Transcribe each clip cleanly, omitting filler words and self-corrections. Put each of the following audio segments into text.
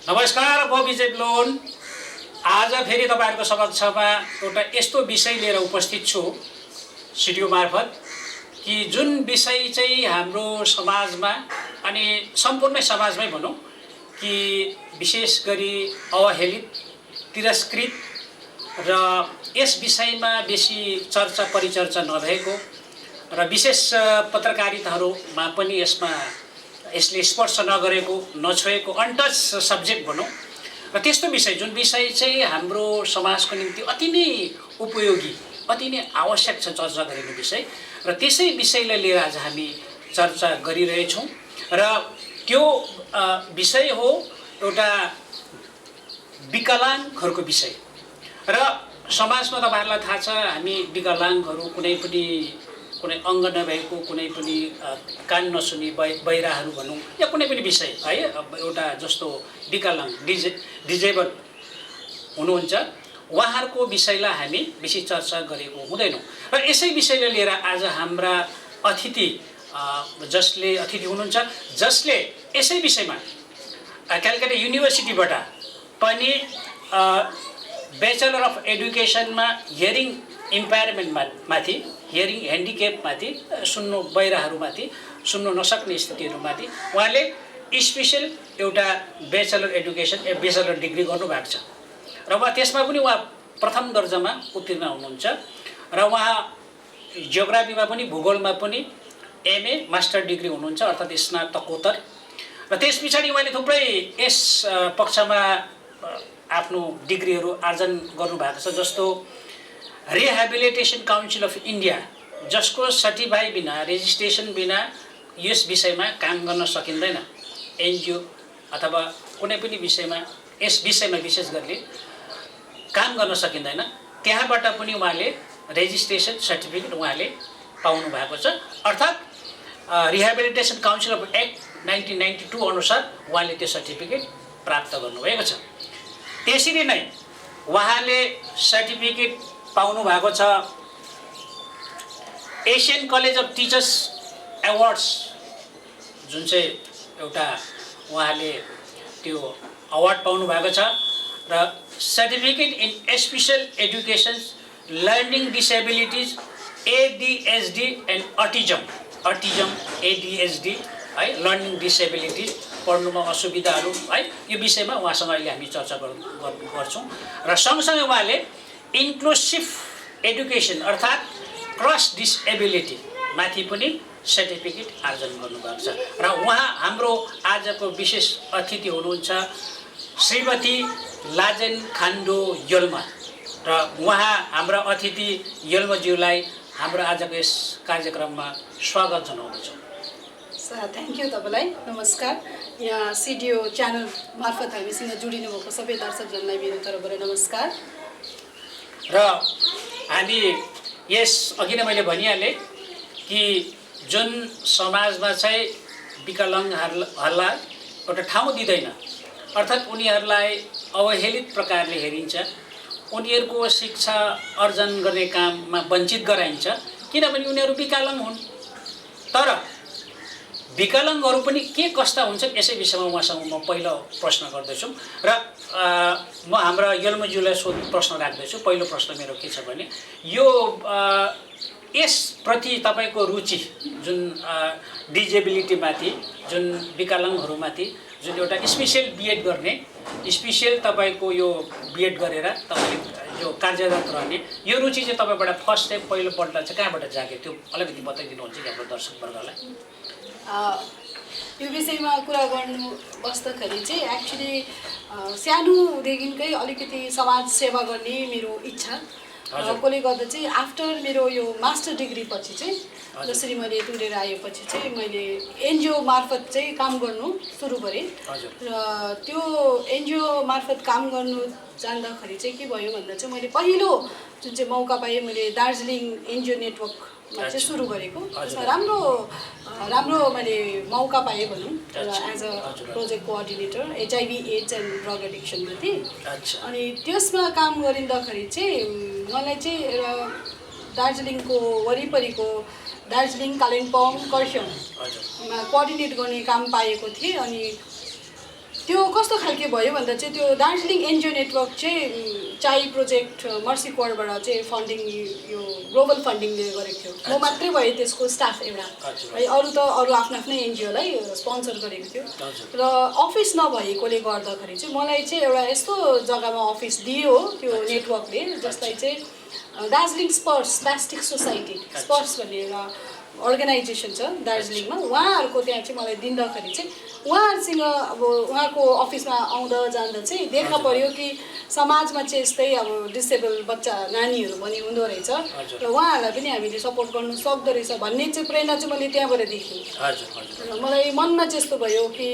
नमस्कार, म विजय ब्लोन। आज फेरि तपाईहरुको समक्षमा एउटा यस्तो विषय लिएर उपस्थित छु सिडिओ मार्फत कि जुन विषय चाहिँ हाम्रो समाजमा अनि सम्पूर्ण समाजमै भनौं कि विशेष गरी अवहेलित, तिरस्कृत र यस विषयमा बेसी चर्चा परिचर्चा नभएको र विशेष पत्रकारिताहरुमा पनि यसले स्पर्श नगरेको, नछोएको अनटच सब्जेक्ट भनौं र त्यस्तो विषय जुन विषय चाहिँ हाम्रो समाजको निम्ति अति नै उपयोगी, अति नै आवश्यक छ चर्चा गरिने विषय र त्यसै विषयलाई लिएर आज हामी चर्चा गरिरहेछौं र त्यो विषय हो एउटा विकलाङ्गहरुको विषय। र समाजमा तपाईहरुलाई थाहा छ हामी विकलाङ्गहरु कुनै अंग नभएको, कुनै पनि कान नसुनी बहिराहरू भनौं या कुनै पनि विषय है, एउटा जस्तो विकलाङ्ग डिजेबल हुनुहुन्छ उहाँहरूको विषयलाई हामी बेसी चर्चा गरेको हुँदैनौं र यसै विषयलाई लिएर आज हाम्रा अतिथि हुनुहुन्छ जसले यसै विषयमा कलकत्ता युनिभर्सिटीबाट पनि ब्याचलर अफ एडुकेसनमा हियरिङ इम्पायरमेन्ट माथि, हियरिङ ह्यान्डिक्याप माथि, सुन्नु बहिराहरूमाथि, सुन्नु नसक्ने स्थितिहरूमाथि उहाँले स्पेशल एउटा ब्याचलर एडुकेसन ब्याचलर डिग्री गर्नुभएको छ र उहाँ त्यसमा पनि उहाँ प्रथम दर्जामा उत्तीर्ण हुनुहुन्छ र उहाँ जियोग्राफीमा पनि भूगोलमा पनि एमए मास्टर डिग्री हुनुहुन्छ अर्थात् स्नातकोत्तर र त्यसपछि उहाँले थुप्रै यस पक्षमा आफ्नो डिग्रीहरू आर्जन गर्नुभएको छ जस्तो रिहेबिलिटेसन काउन्सिल अफ इन्डिया जसको सर्टिफाई बिना, रेजिस्ट्रेसन बिना यस विषयमा काम गर्न सकिँदैन। एनजिओ अथवा कुनै पनि विषयमा यस विषयमा विशेष गरी काम गर्न सकिँदैन। त्यहाँबाट पनि उहाँले रेजिस्ट्रेसन सर्टिफिकेट उहाँले पाउनु भएको छ अर्थात् रिहेबिलिटेसन काउन्सिल अफ एक्ट 1992 अनुसार उहाँले त्यो सर्टिफिकेट प्राप्त गर्नुभएको छ। त्यसरी नै उहाँले सर्टिफिकेट पाउनु भएको छ Asian college of teachers awards जुन चाहिँ एउटा उहाँले त्यो अवार्ड पाउनु भएको छ र certificate in special education learning disabilities ADHD and autism ADHD है, लर्निङ डिसेबिलिटिज पढ्नुमा असुविधाहरू है, यो विषयमा उहाँसँग अहिले हामी चर्चा गर्छौं र सँगसँगै उहाँले इन्क्लुसिभ एडुकेसन अर्थात् क्रस डिसेबिलिटी माथि पनि सर्टिफिकेट आर्जन गर्नुभएको छ र उहाँ हाम्रो आजको विशेष अतिथि हुनुहुन्छ श्रीमती लाजेन खान्डो योल्मा र उहाँ हाम्रा अतिथि योल्माज्यूलाई हाम्रो आजको यस कार्यक्रममा स्वागत जनाउँदछौँ। थ्याङ्क यू तपाईलाई। नमस्कार। यहाँ सिडिओ च्यानल मार्फत हामीसँग जोडिनु भएको सबै दर्शकजनलाई मेरो तर्फबाट नमस्कार। र हामी यस अघि नै मैले भनिहालेँ कि जुन समाजमा चाहिँ विकलाङ्गहरूलाई एउटा ठाउँ दिँदैन अर्थात् उनीहरूलाई अवहेलित प्रकारले हेरिन्छ, उनीहरूको शिक्षा अर्जन गर्ने काममा वञ्चित गराइन्छ किनभने उनीहरू विकलाङ्ग हुन्। तर विकलाङ्गहरू पनि के कस्ता हुन्छन् यसै विषयमा उहाँसँग म पहिलो प्रश्न गर्दैछु र म हाम्रा योल्माज्यूलाई प्रश्न राख्दैछु। पहिलो प्रश्न मेरो के छ भने यो यसप्रति तपाईको रुचि जुन डिजेबिलिटीमाथि, जुन विकलाङ्गहरूमाथि जुन एउटा स्पेशल बिएड गर्ने, स्पेशल तपाईको यो बिएड गरेर तपाईले यो कार्यरत रहने यो रुचि चाहिँ तपाईबाट फर्स्ट टाइम पहिलोपल्ट चाहिँ कहाँबाट जाग्यो त्यो अलिकति बताइदिनुहुन्छ कि हाम्रो दर्शकवर्गलाई? यो विषयमा कुरा गर्नु बस्दाखेरि चाहिँ एक्चुअली सानोदेखिकै अलिकति समाज सेवा गर्ने मेरो इच्छा भएकोले गर्दा चाहिँ आफ्टर मेरो यो मास्टर डिग्री पछि चाहिँ जसरी मैले तुरेर आएपछि चाहिँ मैले एनजिओ मार्फत चाहिँ काम गर्नु सुरु गरेँ र त्यो एनजिओ मार्फत काम गर्नु जाँदाखेरि चाहिँ के भयो भन्दा चाहिँ मैले पहिलो जुन चाहिँ मौका पाएँ मैले दार्जिलिङ एनजिओ नेटवर्कमा चाहिँ सुरु गरेको। त्यसमा राम्रो मैले मौका पाएँ भनौँ as a project coordinator HIV AIDS and drug एडिक्सनमाथि। अनि त्यसमा काम गरिँदाखेरि चाहिँ मलाई चाहिँ एउटा दार्जिलिङको वरिपरिको दार्जिलिङ, कालिम्पोङ, खरसाङमा कोअर्डिनेट गर्ने काम पाएको थिएँ। अनि त्यो कस्तो खालके भयो भन्दा चाहिँ त्यो दार्जिलिङ एनजिओ नेटवर्क चाहिँ चाइ प्रोजेक्ट मर्सी कोरबाट चाहिँ फन्डिङ यो ग्लोबल फन्डिङले गरेको थियो। म मात्रै भएँ त्यसको स्टाफ एउटा है, अरू त अरू आफ्नो आफ्नै एनजिओलाई स्पोन्सर गरेको थियो र अफिस नभएकोले गर्दाखेरि चाहिँ मलाई चाहिँ एउटा यस्तो जग्गामा अफिस दियो त्यो नेटवर्कले, जसलाई चाहिँ दार्जिलिङ स्पर्स प्लास्टिक सोसाइटी स्पर्स भन्ने एउटा अर्गनाइजेसन छ दार्जिलिङमा, उहाँहरूको त्यहाँ चाहिँ मलाई दिँदाखेरि चाहिँ उहाँहरूसँग अब उहाँको अफिसमा आउँदा जाँदा चाहिँ देखा पर्यो कि समाजमा चाहिँ यस्तै अब डिसेबल बच्चा नानीहरू पनि हुँदो रहेछ र उहाँहरूलाई पनि हामीले सपोर्ट गर्नु सक्दो रहेछ भन्ने चाहिँ प्रेरणा चाहिँ मैले त्यहाँबाट देखेँ। र मलाई मनमा चाहिँ यस्तो भयो कि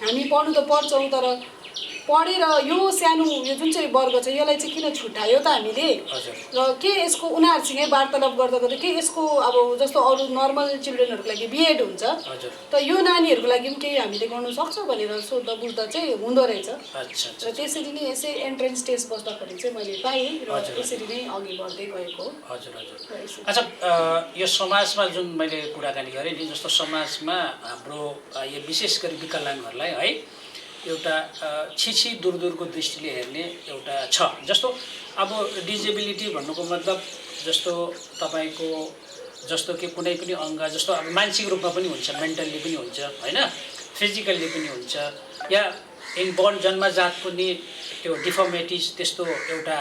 हामी पढ्नु त पढ्छौँ, तर पढेर यो सानो यो जुन चाहिँ वर्ग छ यसलाई चाहिँ किन छुट्यायो त हामीले, र के यसको उनीहरूसँगै वार्तालाप गर्दा गर्दा के यसको अब जस्तो अरू नर्मल चिल्ड्रेनहरूको लागि बिएड हुन्छ त यो नानीहरूको लागि पनि केही हामीले गर्नु सक्छौँ भनेर सोध्दा बुझ्दा चाहिँ हुँदो रहेछ। र त्यसरी नै यसै एन्ट्रेन्स टेस्ट बस्दाखेरि चाहिँ मैले पाएँ र त्यसरी नै अघि बढ्दै गएको। हजुर हजुर। अच्छा, यो समाजमा जुन मैले कुराकानी गरेँ नि, जस्तो समाजमा हाम्रो यो विशेष गरी विकलाङ्गहरूलाई है एउटा छिछि दूरको दृष्टिले हेर्ने एउटा छ। जस्तो अब डिजेबिलिटी भन्नुको मतलब जस्तो तपाईँको जस्तो कि कुनै पनि अङ्ग जस्तो अब मानसिक रूपमा पनि हुन्छ, मेन्टल्ली पनि हुन्छ होइन, फिजिकल्ली पनि हुन्छ, या इनबर्न जन्मजात पनि त्यो डिफर्मिटिज त्यस्तो एउटा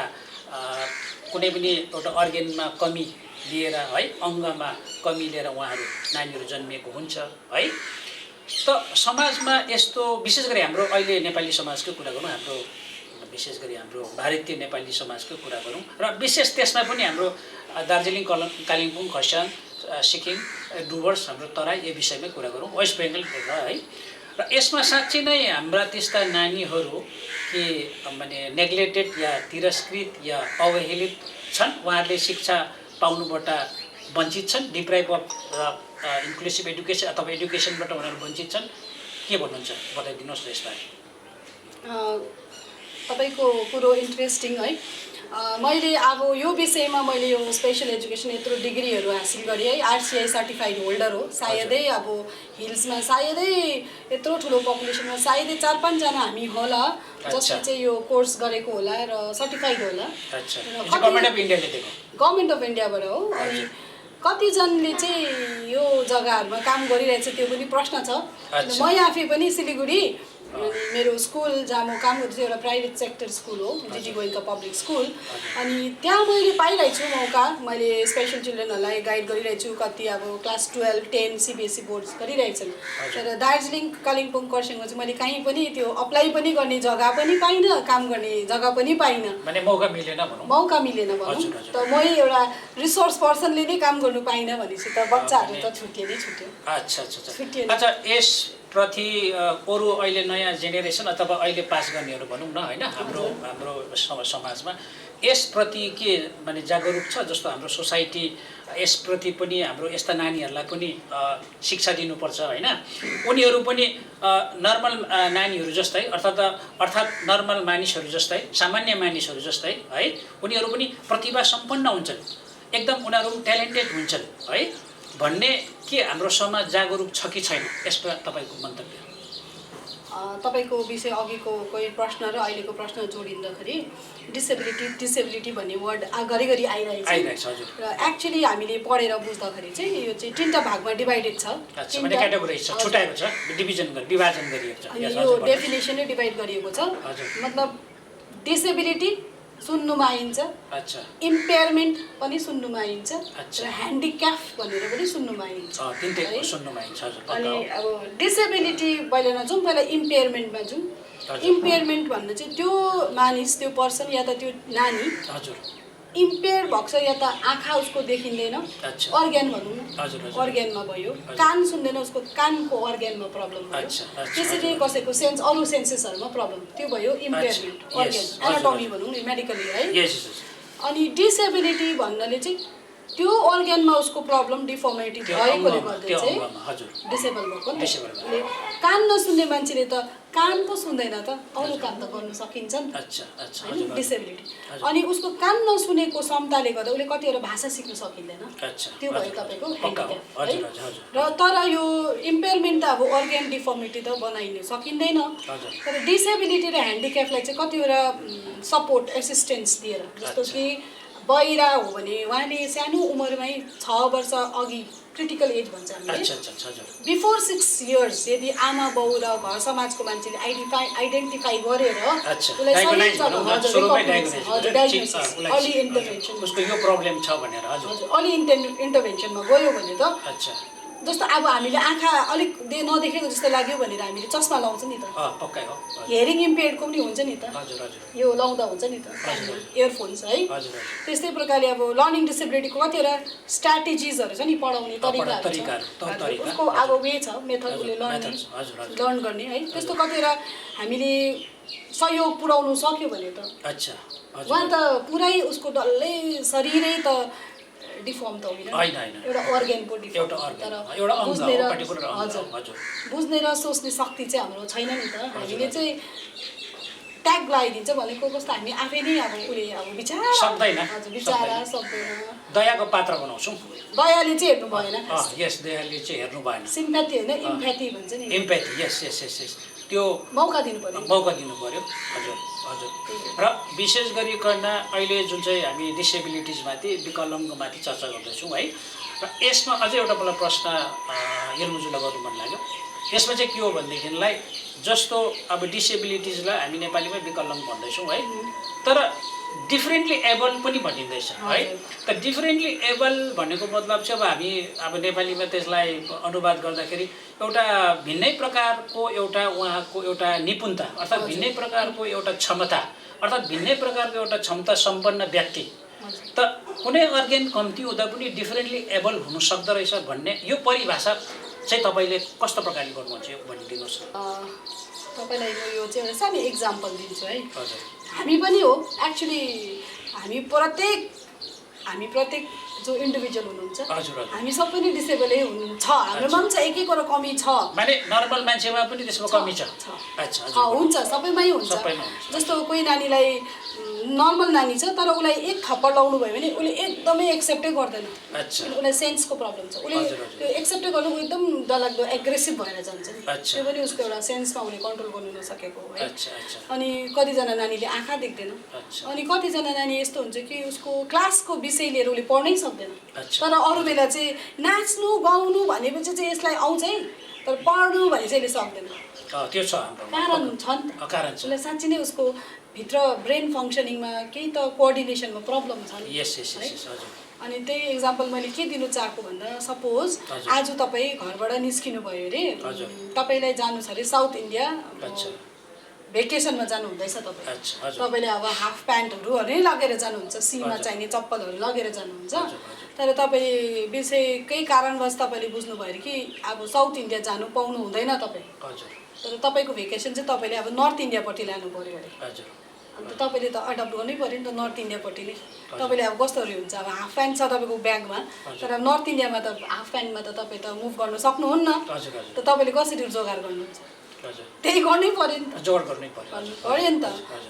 कुनै पनि एउटा अर्गेनमा कमी लिएर है, अङ्गमा कमी लिएर उहाँहरू नानीहरू जन्मिएको हुन्छ है। त समाजमा यस्तो विशेष गरी हाम्रो अहिले नेपाली समाजको कुरा गरौँ, हाम्रो विशेष गरी हाम्रो भारतीय नेपाली समाजको कुरा गरौँ र विशेष त्यसमा पनि हाम्रो दार्जिलिङ कालिम्पोङ खरसाङ सिक्किम डुवर्स हाम्रो तराई यो विषयमै कुरा गरौँ, वेस्ट बेङ्गल है। र यसमा साँच्चै नै हाम्रा त्यस्ता नानीहरू के माने नेग्लेक्टेड या तिरस्कृत या अवहेलित छन्, उहाँहरूले शिक्षा पाउनुबाट वञ्चित छन्, डिप्राइभ अफ इन्क्लुसिभ एडुकेसन अथवा एडुकेसनबाट उनीहरू वञ्चित छन्, के भन्नुहुन्छ बताइदिनुहोस् न यसबारे। तपाईँको कुरो इन्ट्रेस्टिङ है। मैले अब यो विषयमा मैले यो स्पेसल एजुकेसन यत्रो डिग्रीहरू हासिल गरेँ है, आरसिआई सर्टिफाइड होल्डर हो। सायदै अब हिल्समा सायदै यत्रो ठुलो पपुलेसनमा सायदै 4-5 जना हामी होला जसले चाहिँ यो कोर्स गरेको होला र सर्टिफाइड होला। गभर्मेन्ट अफ इन्डियाबाट हो। अनि कतिजनाले चाहिँ यो जग्गाहरूमा काम गरिरहेछ त्यो पनि प्रश्न छ। म आफै पनि सिलिगुडी मेरो स्कुल जहाँ म काम गर्छु एउटा प्राइभेट सेक्टर स्कुल हो, जिटी गोइङ्का पब्लिक स्कुल, अनि त्यहाँ मैले पाइरहेको छु मौका। मैले स्पेसल चिल्ड्रेनहरूलाई गाइड गरिरहेको छु, कति अब क्लास 12, 10 सिबिएसई बोर्ड्स गरिरहेको छन्। तर दार्जिलिङ कालिम्पोङ खरसाङमा चाहिँ मैले कहीँ पनि त्यो अप्लाई पनि गर्ने जग्गा पनि पाइनँ, काम गर्ने जग्गा पनि पाइनँ, मौका मिलेन भनौँ। त मै एउटा रिसोर्स पर्सनले नै काम गर्नु पाइनँ भनेपछि त बच्चाहरू त छुट्यो नै छुट्यो। अच्छा, यसप्रति अरू अहिले नयाँ जेनेरेसन अथवा अहिले पास गर्नेहरू भनौँ न होइन, हाम्रो समाजमा यसप्रति के माने जागरुक छ? जस्तो हाम्रो सोसाइटी यसप्रति पनि हाम्रो यस्ता नानीहरूलाई पनि शिक्षा दिनुपर्छ होइन, उनीहरू पनि नर्मल नानीहरू जस्तै अर्थात् नर्मल मानिसहरू जस्तै, सामान्य मानिसहरू जस्तै है, उनीहरू पनि प्रतिभा सम्पन्न हुन्छन्, एकदम उनीहरू पनि ट्यालेन्टेड हुन्छन् है भन्ने के हाम्रो समाज जागरुक छ कि छैन? यसमा तपाईँको मन्तव्य। तपाईँको विषय अघिको कोही प्रश्न र अहिलेको प्रश्न जोडिँदाखेरि डिसेबिलिटी भन्ने वर्ड घरिघरि आइरहेछ र एक्चुअली हामीले पढेर बुझ्दाखेरि चाहिँ यो चाहिँ 3टा भागमा डिभाइडेड छ। छुट्याएको छ, विभाजन गरिएको छ। अनि यो डेफिनेसनै डिभाइड गरिएको छ। मतलब डिसेबिलिटी सुन्नुमा आइन्छ, इम्पेयरमेन्ट पनि सुन्नुमा आइन्छ र ह्यान्डिक्याप भनेर पनि सुन्नुमा आइन्छ। अनि अब डिसेबिलिटी पहिला नजाउँ, पहिला इम्पेयरमेन्टमा जाउँ। इम्पेयरमेन्ट भन्नु चाहिँ त्यो मानिस, त्यो पर्सन या त त्यो नानी इम्पेयर भएको छ, या त आँखा उसको देखिँदैन, अर्ग्यान भनौँ न, अर्ग्यानमा भयो, कान सुन्दैन, उसको कानको अर्ग्यानमा प्रब्लम भयो, त्यसरी कसैको सेन्स अरू सेन्सेसहरूमा प्रब्लम, त्यो भयो इम्पेयरमेन्ट, अर्ग्यान एनाटोमी भनौँ न मेडिकली है। अनि डिसेबिलिटी भन्नाले चाहिँ त्यो अर्ग्यानमा उसको प्रब्लम डिफर्मिटी भएकोले गर्दा चाहिँ हजुर डिसेबल भएको नि डिसेबल उसले कान नसुन्ने मान्छेले त कान पो सुन्दैन त अरू काम त गर्न सकिन्छ नि अच्छा अच्छा हैन हजुर डिसेबिलिटी अनि उसको कान नसुनेको क्षमताले गर्दा उसले कतिवटा भाषा सिक्न सकिँदैन अच्छा त्यो भयो तपाईँको पक्का हो ह्यान्डिक्याप है हजुर हजुर र तर यो इम्पेयरमेन्ट त अब अर्ग्यान डिफर्मिटी त बनाइन सकिँदैन हजुर तर डिसेबिलिटी र ह्यान्डिक्यापलाई चाहिँ कतिवटा सपोर्ट एसिस्टेन्स दिएर जस्तो कि बहिरा हो भने उहाँले सानो उमेरमै 6 वर्ष अघि क्रिटिकल एज भन्छ हामीले अच्छा अच्छा हजुर बिफोर 6 इयर्स यदि आमा बाउ र घर समाजको मान्छेले आइडेन्टिफाई गरेर अच्छा उसलाई सही डायग्नोसाइज जग्गा भनौँ न, हजुर सुरुमै recognize, हजुर डायग्नोसाइज डायग्नोसिस अर्ली इन्टरभेन्सन उसको यो प्रब्लम छ भनेर हजुर हजुर अर्ली इन्टरभेन्सनमा गयो भने त अच्छा जस्तो अब हामीले आँखा अलिक नदेखेको जस्तो लाग्यो भनेर हामीले चस्मा लाउँछ नि त पक्कै हो हजुर हियरिङ इम्पेयर्डको पनि हुन्छ नि त हजुर हजुर यो लाउँदा हुन्छ नि त इयरफोन्स है हजुर हजुर त्यस्तै प्रकारले अब लर्निङ डिसेबिलिटीको कतिवटा स्ट्राटेजिजहरू छ नि पढाउने तरिकाहरू तरिकाहरू, छ तरिका, उसको अब वे छ मेथडले methods, हजुर, हजुर। लर्न गर्ने है त्यस्तो कतिवटा हामीले सहयोग पुर्याउनु सक्यो भने त अच्छा हजुर उहाँ त पुरै उसको डल्लै शरीरै त डिफर्म त होइन होइन होइन एउटा अर्ग्यानको डिफर्म एउटा organ, तर एउटा अङ्ग हो, बुझ्ने र particular अङ्ग हो, हजुर हजुर। बुझ्ने र सोच्ने शक्ति चाहिँ हाम्रो छैन नि त हामीले चाहिँ ट्याग लगाइदिन्छ भनेको कस्तो हामी आफै नै अब उसले अब बिचारा सक्दैन, हजुर बिचारा सक्दैन। सक्दैन दयाको पात्र बनाउँछौँ दयाले चाहिँ हेर्नु भएन यस दयाले चाहिँ हेर्नु भएन सिम्प्याथी होइन इम्प्याथी भन्छ नि एम्प्याथी यस यस यस यस त्यो मौका दिनु पर्यो मौका दिनु पर्यो हजुर हजुर र विशेष गरिकन अहिले जुन चाहिँ हामी डिसेबिलिटिजमाथि विकलाङ्गमाथि चर्चा गर्दैछौँ है र यसमा अझै एउटा मलाई प्रश्न यलमुजुलाई गर्नु मन लाग्यो यसमा चाहिँ के हो भनेदेखिलाई जस्तो अब डिसेबिलिटिजलाई हामी नेपालीमा विकलाङ्ग भन्दैछौँ है तर डिफ्रेन्टली एबल पनि भनिँदैछ है त डिफ्रेन्टली एबल भनेको मतलब चाहिँ अब हामी अब नेपालीमा त्यसलाई अनुवाद गर्दाखेरि एउटा भिन्नै प्रकारको एउटा उहाँको एउटा निपुणता अर्थात् भिन्नै प्रकारको एउटा क्षमता अर्थात् भिन्नै प्रकारको एउटा क्षमता सम्पन्न व्यक्ति त कुनै अर्ग्यान कम्ती हुँदा पनि डिफ्रेन्टली एबल हुन सक्दो रहेछ भन्ने यो परिभाषा चाहिँ तपाईँले कस्तो प्रकारले गर्नुहुन्छ यो भनिदिनुहोस् तपाईँलाई यो चाहिँ एउटा सानो इक्जाम्पल दिन्छु है हजुर हामी पनि हो एक्चुली हामी प्रत्येक जो इन्डिभिजुअल हुनुहुन्छ हजुर हजुर हामी सबै नै डिसेबलै हुनुहुन्छ हाम्रोमा पनि छ एक एकवटा कमी छ माने नर्मल मान्छेमा पनि त्यसमा कमी छ अच्छा हजुर हुन्छ सबैमै हुन्छ सबैमा हुन्छ जस्तो कोही नानीलाई नर्मल नानी छ तर उसलाई एक थप्पड लाउनु भयो भने उसले एकदमै एक्सेप्टै गर्दैन अच्छा उसलाई सेन्सको प्रब्लम छ उसले हजुर, हजुर। त्यो एक्सेप्टै गर्नु एकदम डरलाग्दो एग्रेसिभ भएर जान्छ नि अच्छा। त्यो पनि उसको एउटा सेन्समा उसले कन्ट्रोल गर्नु नसकेको हो है अच्छा अच्छा अनि कतिजना नानीले आँखा देख्दैन अच्छा अनि कतिजना नानी यस्तो हुन्छ कि उसको क्लासको विषय लिएर उसले पढ्नै सक्दैन अच्छा। तर अरू बेला चाहिँ नाच्नु गाउनु भनेपछि चाहिँ यसलाई आउँछ है तर पढ्नु भने चाहिँ यसले सक्दैन त्यो छ हाम्रो कारण छ नि त कारण छ उसलाई साँच्ची नै उसको भित्र ब्रेन फङ्सनिङमा केही त कोअर्डिनेसनमा प्रब्लम छ नि यस यस यस यस हजुर अनि त्यही इक्जाम्पल मैले के दिनु चाहेको भन्दा सपोज हजुर। आज तपाईँ घरबाट निस्किनु भयो अरे हजुर। तपाईँलाई जानु छ अरे साउथ इन्डिया अच्छा। भेकेसनमा जानु हुँदैछ तपाईँ अच्छा हजुर तपाईँले अब हाफ प्यान्टहरू लगेर जानुहुन्छ सीमा हजुर। चाहिने चप्पलहरू लगेर जानुहुन्छ हजुर, हजुर। तर तपाईँ विषयकै कारणवश तपाईँले बुझ्नुभयो अरे कि अब साउथ इन्डिया जानु पाउनु हुँदैन तपाईँ हजुर तर तपाईँको भेकेसन चाहिँ तपाईँले अब नर्थ इन्डियापट्टि लानु पऱ्यो अरे हजुर अन्त तपाईँले त एडप्ट गर्नै पऱ्यो नि त नर्थ इन्डियापट्टि नै तपाईँले अब कस्तोहरू हुन्छ अब हाफ प्यान्ट छ तपाईँको ब्यागमा तर अब नर्थ इन्डियामा त हाफ प्यान्टमा त तपाईँ त मुभ गर्न सक्नुहुन्न हजुर त तपाईँले कसरी जोगाड गर्नुहुन्छ हजुर त्यही गर्नै पऱ्यो नि त जोड गर्नै पर्यो गर्नु पऱ्यो नि त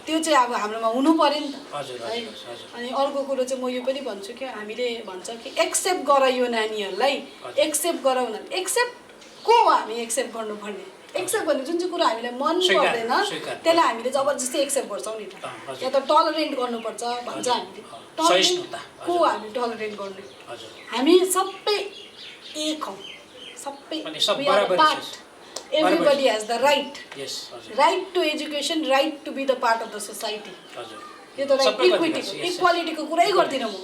त्यो चाहिँ अब हाम्रोमा हुनु पऱ्यो नि त हजुर है हजुर हजुर अनि अर्को कुरो चाहिँ म यो पनि भन्छु कि हामीले भन्छ कि एक्सेप्ट गर यो नानीहरूलाई एक्सेप्ट गराउ न एक्सेप्ट को हो हामी एक्सेप्ट गर्नुपर्ने एक्सेप्ट भन्ने जुन चाहिँ कुरा हामीलाई मन स्वीकार, पर्दैन स्वीकार। त्यसलाई हामीले जबरजस्ती एक्सेप्ट गर्छौँ नि त हजुर। या त टलरेन्ट गर्नुपर्छ भन्छ हामीले सहिष्णुता, टलरेन्ट को हामी टलरेन्ट गर्ने हजुर हामी सबै एक हौँ सबै अनि सब बराबरी छ। Everybody has the right yes हजुर right to education right to be the part of the society हजुर यो त राइट सबैको इक्विटीको अधिकार छ, yes, इक्वालिटीको कुरै गर्दिनँ म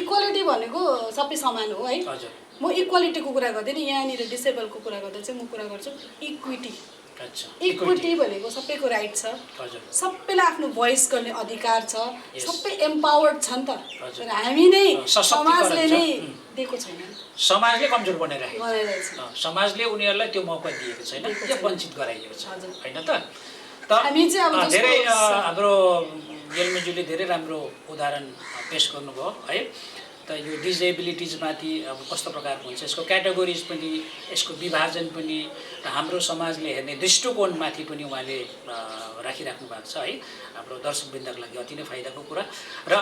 इक्वालिटी भनेको सबै समान हो है हजुर म इक्वालिटीको कुरा गर्दिनँ यहाँनिर डिसेबलको कुरा गर्दा चाहिँ म कुरा गर्छु इक्विटी अच्छा इक्विटी भनेको सबैको राइट छ हजुर सबैलाई आफ्नो भोइस गर्ने अधिकार छ Yes. सबै एम्पावर्ड छ नि त हजुर। तर हामी नै सशक्तिकरण समाजले छ। नै दिएको छैन समाजले कमजोर बनाइराखेको छ बनाइरहेछ समाजले उनीहरूलाई त्यो मौका दिएको छैन दिएको या छैन। वञ्चित गराइएको छ हजुर। होइन त हामी चाहिँ अब जस्तो धेरै हाम्रो यलमेजुले धेरै राम्रो उदाहरण पेस गर्नुभयो है त यो डिजेबिलिटिजमाथि अब कस्तो प्रकारको हुन्छ, यसको क्याटेगोरिज पनि, यसको विभाजन पनि, र हाम्रो समाजले हेर्ने दृष्टिकोणमाथि पनि उहाँले राखिराख्नु भएको छ है। हाम्रो दर्शकवृन्दको लागि अति नै फाइदाको कुरा। र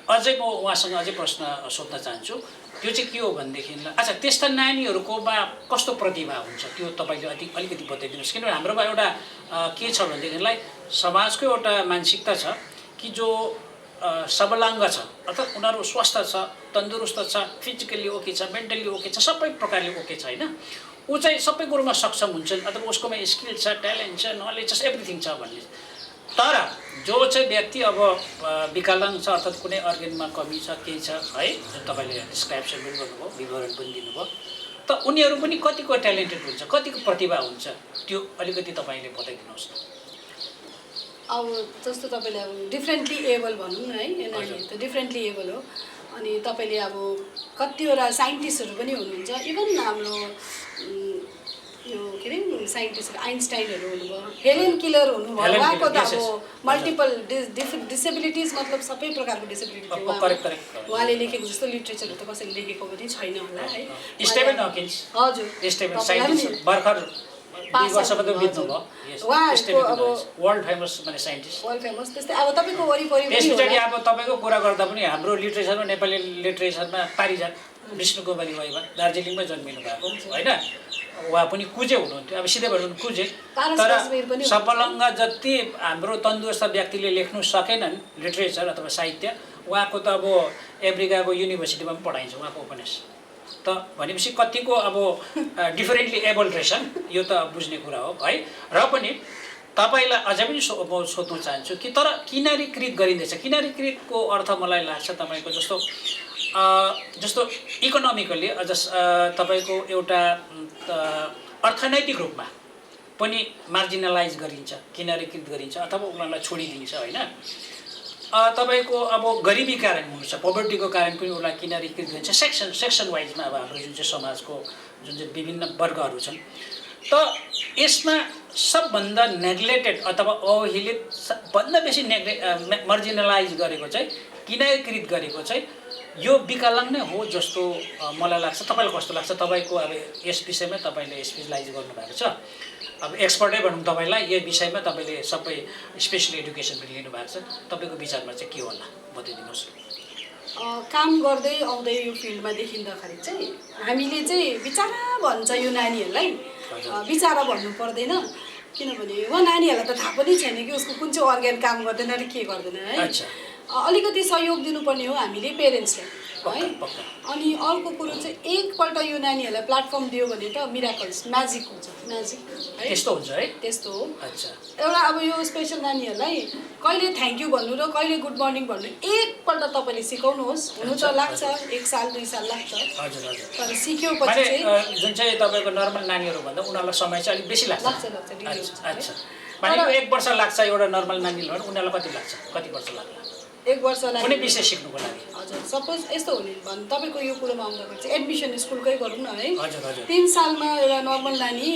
अझै म उहाँसँग अझै प्रश्न सोध्न चाहन्छु, त्यो चाहिँ के हो भनेदेखिलाई अच्छा त्यस्ता नानीहरूकोमा कस्तो प्रतिभा हुन्छ त्यो तपाईँले अलिकति बताइदिनुहोस्। किनभने हाम्रोमा एउटा के छ भनेदेखिलाई समाजको एउटा मानसिकता छ कि जो सबलाङ्ग छ अर्थात् उनीहरू स्वस्थ छ, तन्दुरुस्त छ, फिजिकल्ली ओके छ, मेन्टल्ली ओके छ, सबै प्रकारले ओके छ होइन, ऊ चाहिँ सबै कुरोमा सक्षम हुन्छन् अथवा उसकोमा स्किल छ, ट्यालेन्ट छ, नलेज छ, एभ्रिथिङ छ भन्ने। तर जो चाहिँ व्यक्ति अब विकलाङ्ग छ अर्थात् कुनै अर्गेनमा कमी छ, केही छ है, जुन तपाईँले डिस्क्राइप्सन पनि गर्नुभयो, विवरण पनि दिनुभयो, त उनीहरू पनि कतिको ट्यालेन्टेड हुन्छ, कतिको प्रतिभा हुन्छ, त्यो अलिकति तपाईँले बताइदिनुहोस् न। अब जस्तो तपाईँले अब डिफ्रेन्टली एबल भनौँ न है, नानी त डिफ्रेन्टली एबल हो। अनि तपाईँले अब कतिवटा साइन्टिस्टहरू पनि हुनुहुन्छ, इभन हाम्रो यो के अरे साइन्टिस्ट आइन्स्टाइनहरू हुनुभयो, हेलेन किलर हुनुभयो, उहाँको त अब मल्टिपल डिसेबिलिटिज मतलब सबै प्रकारको डिसेबिलिटी थियो। उहाँले लेखेको जस्तो लिट्रेचरहरू त कसैले लेखेको पनि छैन होला है। स्टेफन हकिन्स, हजुर, वर्ल्ड फेमस माने साइन्टिस्ट, वर्ल्ड फेमस। त्यस्तै अब तपाईँको वरिपरि त्यसपछि अब तपाईँको कुरा गर्दा पनि हाम्रो लिट्रेचरमा, नेपाली लिट्रेचरमा पारिजात विष्णु कुमारी वाइवा दार्जिलिङमै जन्मिनु भएको होइन, उहाँ पनि कुजे हुनुहुन्थ्यो, अब सिधै भनौँ कुजे। तर सबलङ्ग जति हाम्रो तन्दुरुस्त व्यक्तिले लेख्नु सकेनन् लिट्रेचर अथवा साहित्य, उहाँको त अब अमेरिकाको युनिभर्सिटीमा पनि पढाइन्छ उहाँको उपन्यास। त भनेपछि कतिको अब डिफरेन्टली एबल रहेछन्, यो त बुझ्ने कुरा हो है। र पनि तपाईँलाई अझै पनि म सोध्न चाहन्छु कि तर किनारीकृत गरिँदैछ, किनारीकृतको अर्थ मलाई लाग्छ तपाईँको जस्तो इकोनोमिकल्ली तपाईँको एउटा अर्थनैतिक रूपमा पनि मार्जिनलाइज गरिन्छ, किनारीकृत गरिन्छ अथवा उनीहरूलाई छोडिदिन्छ होइन। तपाईँको अब गरिबी कारण हुनुहुन्छ, पोभर्टीको कारण पनि उसलाई किनारीकृत गरिन्छ सेक्सन वाइजमा। अब हाम्रो जुन चाहिँ समाजको जुन चाहिँ विभिन्न वर्गहरू छन्, त यसमा सबभन्दा नेग्लेक्टेड अथवा अवहेलित सबभन्दा बेसी मार्जिनलाइज गरेको चाहिँ, किनारीकृत गरेको चाहिँ यो विकलाङ्ग नै हो जस्तो मलाई लाग्छ। तपाईँलाई कस्तो लाग्छ? तपाईँको अब यस विषयमा तपाईँले स्पेसलाइज गर्नुभएको छ, अब एक्सपर्टै भनौँ तपाईँलाई, यो विषयमा तपाईँले सबै स्पेसल एडुकेसन पनि लिनुभएको छ, तपाईँको विचारमा चाहिँ के होला बताइदिनुहोस्। काम गर्दै आउँदै यो फिल्डमा देखिँदाखेरि चाहिँ हामीले चाहिँ बिचारा भन्छ यो नानीहरूलाई, बिचारा भन्नु पर्दैन, किनभने उहाँ नानीहरूलाई त थाहा पनि छैन कि उसको कुन चाहिँ अर्ग्यान काम गर्दैन र के गर्दैन है। अलिकति सहयोग दिनुपर्ने हो हामीले पेरेन्ट्सले है। अनि अर्को कुरो चाहिँ एकपल्ट यो नानीहरूलाई प्लेटफर्म दियो भने त मिराकल्स, म्याजिक हुन्छ, म्याजिक है, त्यस्तो हुन्छ है, त्यस्तो हो। अच्छा, एउटा अब यो स्पेसल नानीहरूलाई कहिले थ्याङ्क यू भन्नु र कहिले गुड मर्निङ भन्नु एकपल्ट तपाईँले सिकाउनुहोस्। हुनु त लाग्छ 1 साल 2 साल लाग्छ, हजुर हजुर, तर सिक्योपछि चाहिँ जुन चाहिँ तपाईँको नर्मल नानीहरू भन्दा उनीहरूलाई समय चाहिँ अलिक बेसी लाग्छ। अच्छा, भनेको 1 वर्ष लाग्छ एउटा नर्मल नानीलाई, उनीहरूलाई कति लाग्छ, कति वर्ष लाग्छ 1 वर्ष लाग्छ कुनै विषय सिक्नुको लागि? हजुर, सपोज यस्तो हुने भने तपाईँको यो कुरोमा आउँदाखेरि चाहिँ एडमिसन स्कुलकै गरौँ न है। हजुर हजुर, 3 सालमा एउटा नर्मल नानी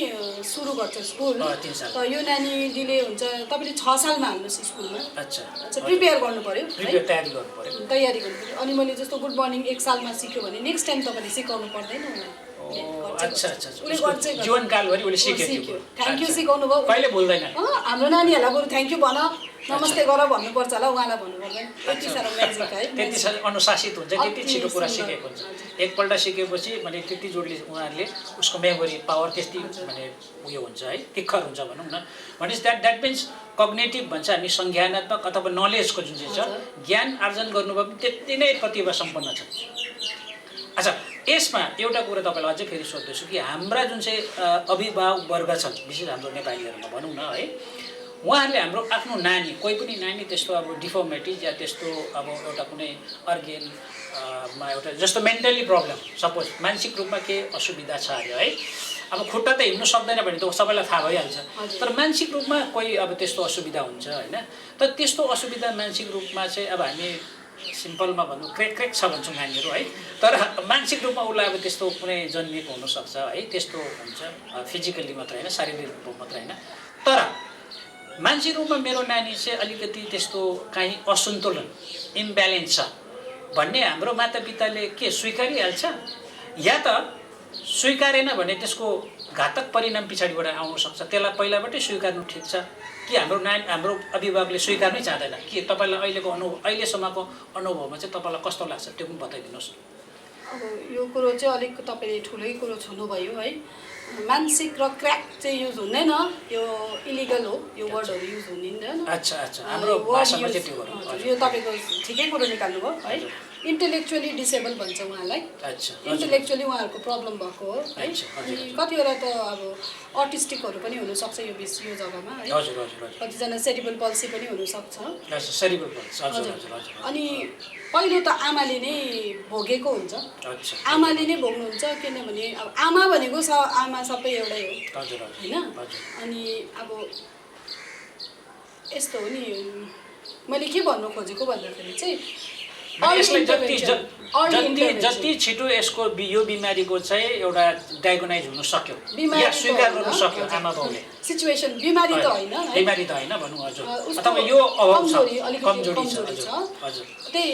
सुरु गर्छ स्कुल, 3 साल, त यो नानी डिले हुन्छ, तपाईँले 6 सालमा हाल्नुहोस् स्कुलमा। अच्छा, प्रिपेयर गर्नु पर्यो, तयारी गर्नु पर्यो, तयारी गर्नु पर्यो। अनि मैले जस्तो गुड मर्निङ 1 सालमा सिक्यो भने नेक्स्ट टाइम तपाईँले सिकाउनु पर्दैन। अच्छा अच्छा, जीवनकालभरि उसले सिक्यो, थ्याङ्क यू सिकाउनु भयो, कहिले भुल्दैन। हाम्रो नानीहरूलाई बरु थ्याङ्क यू भन, नमस्ते गर भन्नुपर्छ होला, उहाँलाई भन्नु पर्दैन। त्यति साह्रो म्याजिक है, त्यति साह्रो अनुशासित हुन्छ, त्यति छिटो कुरा सिकेको हुन्छ। एकपल्ट सिकेपछि भने त्यति जोडले उहाँहरूले उसको मेमोरी पावर त्यति भने उयो हुन्छ है, तिखर हुन्छ भनौँ न। भनेपछि द्याट मिन्स कग्नेटिभ भन्छ हामी, संज्ञानात्मक अथवा नलेजको जुन चाहिँ छ ज्ञान आर्जन गर्नुभयो भने त्यति नै प्रतिभा सम्पन्न छ। अच्छा, यसमा एउटा कुरा तपाईँलाई अझै फेरि सोध्दैछु कि हाम्रा जुन चाहिँ अभिभावक वर्ग छन्, विशेष हाम्रो नेपालीहरूमा भनौँ न है, उहाँहरूले हाम्रो आफ्नो नानी, कोही पनि नानी त्यस्तो अब डिफर्मिटिज या त्यस्तो अब एउटा कुनै अर्गेनमा एउटा जस्तो मेन्टली प्रब्लम, सपोज मानसिक रूपमा के असुविधा छ अरे है, अब खुट्टा त हिँड्नु सक्दैन भने त सबैलाई थाहा भइहाल्छ, तर मानसिक रूपमा कोही अब त्यस्तो असुविधा हुन्छ होइन। तर त्यस्तो असुविधा मानसिक रूपमा चाहिँ अब हामी सिम्पलमा भनौँ क्रेक छ भन्छौँ नानीहरू है, तर मानसिक रूपमा उसलाई अब त्यस्तो कुनै जन्मिएको हुनसक्छ है, त्यस्तो हुन्छ, फिजिकल्ली मात्र होइन, शारीरिक रूपमा मात्र होइन। तर मानसिक रूपमा मेरो नानी चाहिँ अलिकति त्यस्तो काहीँ असन्तुलन, इम्ब्यालेन्स छ भन्ने हाम्रो मातापिताले के स्वीकारिहाल्छ या त स्वीकारेन भने त्यसको घातक परिणाम पछाडिबाट आउन सक्छ त्यसलाई पहिलाबाटै स्वीकार्नु ठिक छ कि हाम्रो अभिभावकले स्वीकार्नै चाहँदैन के तपाईँलाई अहिलेसम्मको अनुभवमा चाहिँ तपाईँलाई कस्तो लाग्छ त्यो पनि बताइदिनुहोस् अब यो कुरो चाहिँ अलिक तपाईँले ठुलै कुरो छुनुभयो है मानसिक र क्र्याक चाहिँ युज हुँदैन यो इलिगल हो यो वर्डहरू युज हुँदैन अच्छा अच्छा हाम्रो भाषामा चाहिँ त्यो गर्नु यो तपाईँको ठिकै कुरो निकाल्नुभयो है इन्टेलेक्चुअली डिसेबल भन्छ उहाँलाई अच्छा इन्टेलेक्चुअली उहाँहरूको प्रब्लम भएको हो है अनि कतिवटा त अब अटिस्टिकहरू पनि हुनसक्छ यो यो जग्गामा है हजुर हजुर हजुर कतिजना सेरिबल पल्सी पनि हुनसक्छ सेरिबल पल्सी हजुर हजुर हजुर अनि पहिलो त आमाले नै भोगेको हुन्छ अच्छा आमाले नै भोग्नुहुन्छ किनभने अब आमा भनेको आमा सबै एउटै हो हजुर होइन अनि अब यस्तो हो नि मैले के भन्नु खोजेको भन्दाखेरि चाहिँ यसलाई जति छिटो यसको यो बिमारीको चाहिँ एउटा डायग्नोज हुन सक्यो या स्वीकार गर्न सक्यो आमा बाउले सिचुएसन बिमारी त होइन बिमारी त होइन भनौँ हजुर अथवा यो अभाव छ कमजोरी छ हजुर त्यही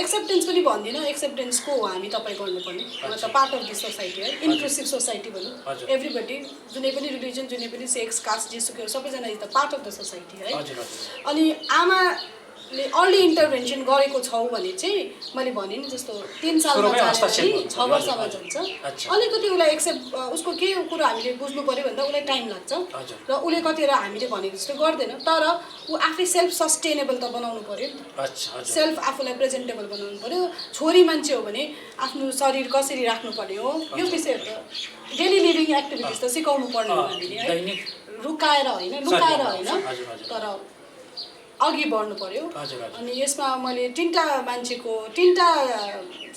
एक्सेप्टेन्स पनि भन्दिनँ एक्सेप्टेन्स को हो हामी तपाईँ गर्नुपर्ने मतलब पार्ट अफ द सोसाइटी है इन्क्लुसिभ सोसाइटी भनौँ एभ्रीबडी जुनै पनि रिलिजन जुनै पनि सेक्स कास्ट जेसुकै सबैजना is the part of the society है अनि आमाले अर्ली इन्टरभेन्सन गरेको छौँ भने चाहिँ मैले भने नि जस्तो 3 सालमा जाने 6 वर्षमा जान्छ अलिकति उसलाई एक्सेप्ट उसको के कुरो हामीले बुझ्नु पऱ्यो भन्दा उसलाई टाइम लाग्छ र उसले कतिवटा हामीले भनेको जस्तो गर्दैन तर ऊ आफै सेल्फ सस्टेनेबल त बनाउनु पऱ्यो नि सेल्फ आफूलाई प्रेजेन्टेबल बनाउनु पऱ्यो छोरी मान्छे हो भने आफ्नो शरीर कसरी राख्नु पर्ने हो यो विषयहरू त डेली लिभिङ एक्टिभिटिज त सिकाउनु पर्ने हो हामीले है रुकाएर होइन लुकाएर होइन तर अघि बढ्नु पर्यो अनि यसमा मैले 3टा मान्छेको 3टा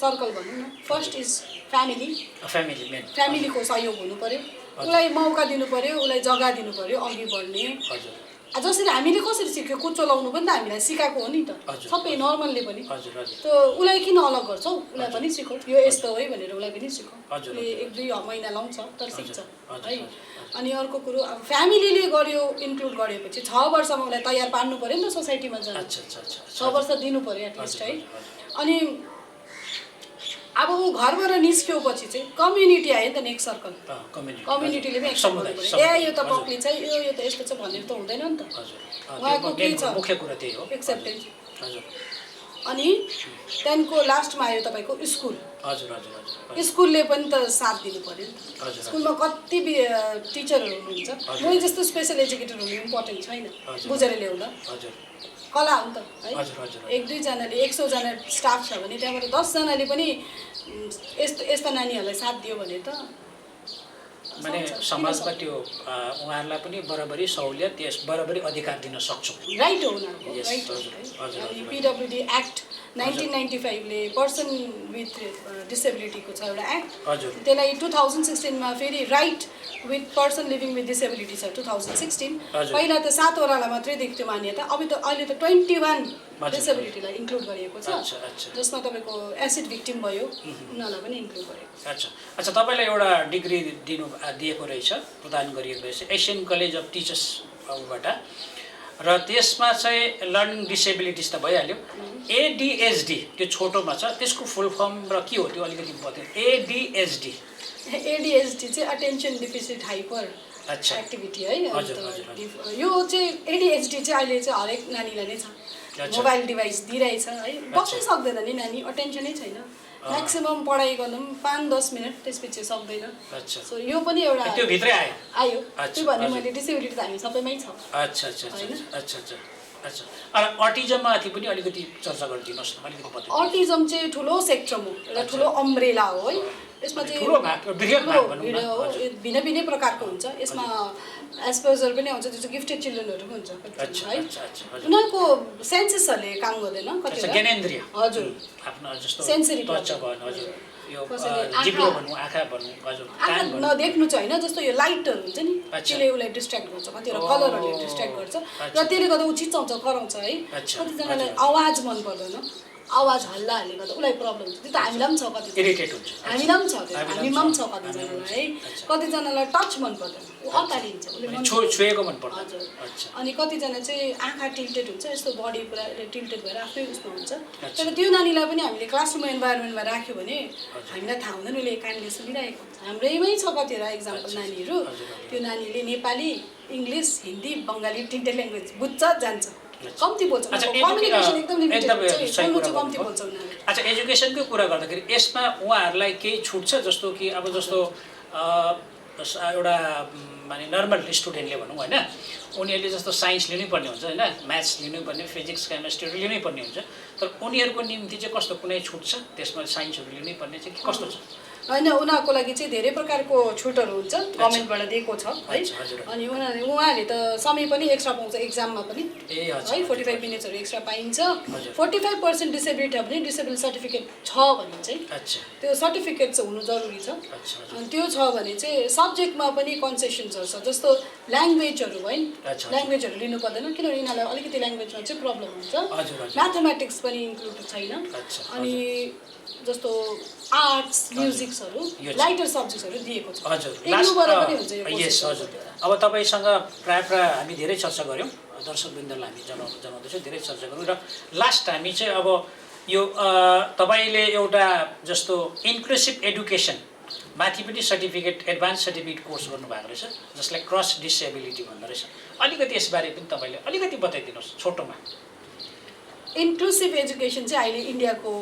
सर्कल भनौँ न फर्स्ट इज फ्यामिलीको सहयोग हुनु पर्यो उसलाई मौका दिनु पर्यो उसलाई जग्गा दिनु पर्यो अघि बढ्ने जसरी हामीले कसरी सिक्यो कुचो लाउनु पनि त हामीलाई सिकाएको हो नि त सबै नर्मलले पनि त उसलाई किन अलग गर्छौ उसलाई पनि सिकौ यो यस्तो है भनेर उसलाई पनि सिकौ उसले 1-2 महिना लाउँछ तर सिक्छ है अनि अर्को कुरो अब फ्यामिलीले गर्यो इन्क्लुड गरेपछि 6 वर्षमा उसलाई तयार पार्नु पर्यो नि त सोसाइटीमा जान 6 वर्ष दिनु पर्यो एटलिस्ट है अनि अब ऊ घरबाट निस्क्योपछि चाहिँ कम्युनिटी आयो नि त नेक्स्ट सर्कल कम्युनिटीले पनि एक्सेप्ट गर्नु पर्यो ए यो त पक्ली छ यो त यस्तो छ भनेर त हुँदैन नि त उहाँको के छ मुख्य कुरा त्यही हो एक्सेप्टेन्स अनि त्यहाँदेखिको लास्टमा आयो तपाईँको स्कुल स्कुलले पनि त साथ दिनु पर्यो नि त स्कुलमा कति टिचरहरू हुनुहुन्छ मैले जस्तो स्पेसल एजुकेटर हुनु इम्पोर्टेन्ट छैन बुझेर ल्याउन कला हो नि त है 1-2 जनाले 100 जना स्टाफ छ भने त्यहाँबाट 10 जनाले पनि यस्ता नानीहरूलाई साथ दियो भने त माने समाजमा त्यो उहाँहरूलाई पनि बराबरी सहुलियत यस बराबरी अधिकार दिन सक्छौँ राइट हो उनीहरूको राइट हो अनि पिडब्ल्युडी एक्ट 1995 ले पर्सन विथ डिसेबिलिटीको छ एउटा एक्ट त्यसलाई 2016 मा फेरि right with person living with disability छ 2016 पहिला त 7 वटालाई मात्रै देख्थ्यो मान्यता अब त अहिले त 21 डिसेबिलिटीलाई इन्क्लुड गरिएको छ जसमा तपाईँको एसिड भिक्टिम भयो उनीहरूलाई पनि इन्क्लुड गरेको अच्छा अच्छा तपाईँलाई एउटा डिग्री दिएको रहेछ प्रदान गरिएको रहेछ एसियन कलेज अफ टिचर्सबाट र त्यसमा चाहिँ लर्निङ डिसेबिलिटिज त भइहाल्यो एडिएचडी त्यो छोटोमा छ त्यसको फुल फर्म र के हो त्यो अलिकति बताउनु एडिएचडी चाहिँ अटेन्सन डिफिसिट हाइपर एक्टिभिटी है यो चाहिँ एडिएचडी चाहिँ अहिले चाहिँ हरेक नानीलाई नै छ मोबाइल डिभाइस दिइरहेछ है बस्नै सक्दैन नि नानी अटेन्सनै छैन म्याक्सिमम पढाइ गर्नु 5-10 मिनट त्यसपछि सक्दैन सो यो पनि एउटा त्यो भित्रै आयो त्यो भन्ने मैले डिसेबिलिटी त हामी सबैमै छ अच्छा अच्छा अच्छा अच्छा अच्छा अनि अटिजममाथि पनि अलिकति चर्चा गरिदिनुहोस् न अलिकति बताउनु अटिजम चाहिँ ठुलो सेक्ट्रम हो एउटा ठुलो अम्ब्रेला हो है यसमा चाहिँ भिन्न भिन्नै प्रकारको हुन्छ यसमा एस्पर्जर पनि आउँछ त्यो गिफ्टेड चिल्ड्रेनहरू पनि हुन्छ है उनीहरूको सेन्सेसहरूले काम गर्दैन ज्ञानेन्द्रिय हजुर आफ्नो जस्तो सेन्सरी टच भन हजुर यो जिब्रो भनौँ आँखा भनौँ हजुर आँखा नदेख्नु चाहिँ होइन जस्तो यो लाइटहरू हुन्छ नि त्यसले उसलाई डिस्ट्र्याक्ट गर्छ कतिवटा कलरहरूले डिस्ट्र्याक्ट गर्छ र त्यसले गर्दा ऊ चिच्चाउँछ कराउँछ है कतिजनालाई आवाज मन पर्दैन आवाज हल्लाहरूले गर्दा उसलाई प्रब्लम हुन्छ। त्यो त हामीलाई पनि छ कति इरिटेट हुन्छ हामीलाई पनि छ त्यो हामीमा पनि छ कतिजनालाई है। कतिजनालाई टच मन पर्दैन ऊ अतालिन्छ उसले छुएको मन पर्दैन। हजुर अच्छा अनि कतिजना चाहिँ आँखा टिल्टेड हुन्छ यस्तो बडी पुरा टिल्टेड भएर आफै उसमा हुन्छ। तर त्यो नानीलाई पनि हामीले क्लासरुम इन्भाइरोमेन्टमा राख्यो भने हामीलाई थाहा हुँदैन उसले काइन्डली सुनिरहेको हुन्छ। हाम्रैमै छ कतिवटा इक्जाम्पल नानीहरू त्यो नानीले नेपाली इङ्ग्लिस हिन्दी बङ्गाली तिनटै ल्याङ्ग्वेज बुझ्छ जान्छ कम्ती बोल्छ कम्युनिकेसन एकदम लिमिटेड हुन्छ बोल्नु चाहिँ कम्ती बोल्छ उनीहरूले। अच्छा एजुकेसनकै कुरा गर्दाखेरि यसमा उहाँहरूलाई केही छुट छ जस्तो कि अब जस्तो एउटा माने नर्मल स्टुडेन्टले भनौँ होइन उनीहरूले जस्तो साइन्स लिनैपर्ने हुन्छ होइन म्याथ्स लिनैपर्ने फिजिक्स केमिस्ट्रीहरू लिनैपर्ने हुन्छ तर उनीहरूको निम्ति चाहिँ कस्तो कुनै छुट छ त्यसमा साइन्सहरू लिनैपर्ने चाहिँ के कस्तो छ? होइन उनीहरूको लागि चाहिँ धेरै प्रकारको छुटहरू हुन्छ गभर्मेन्टबाट दिएको छ है। अनि उहाँहरूले त समय पनि एक्स्ट्रा पाउँछ एक्जाममा पनि है 45 मिनट्सहरू एक्स्ट्रा पाइन्छ। 45% डिसेबिलिटी भने डिसेबल सर्टिफिकेट छ भने चाहिँ त्यो सर्टिफिकेट चाहिँ हुनु जरुरी छ। अनि त्यो छ भने चाहिँ सब्जेक्टमा पनि कन्सेसन्सहरू छ जस्तो ल्याङ्ग्वेजहरू भयो नि ल्याङ्ग्वेजहरू लिनु पर्दैन किनभने यिनीहरूलाई अलिकति ल्याङ्ग्वेजमा चाहिँ प्रब्लम हुन्छ। म्याथमेटिक्स पनि इन्क्लुडेड छैन। अनि जस्तो आर्ट्स म्युजिक्सहरू लाइटर सब्जेक्ट्सहरू दिएको छ। हजुर यस हजुर अब तपाईँसँग प्रायः हामी धेरै चर्चा गऱ्यौँ दर्शकवृन्दलाई हामी जनाउँदैछौँ धेरै चर्चा गऱ्यौँ र लास्ट हामी चाहिँ अब यो तपाईँले एउटा जस्तो इन्क्लुसिभ एडुकेसन माथि पनि सर्टिफिकेट एडभान्स सर्टिफिकेट कोर्स गर्नुभएको रहेछ जसलाई क्रस डिसेबिलिटी भन्दो रहेछ अलिकति यसबारे पनि तपाईँले अलिकति बताइदिनुहोस् छोटोमा। इन्क्लुसिभ एजुकेसन चाहिँ अहिले इन्डियाको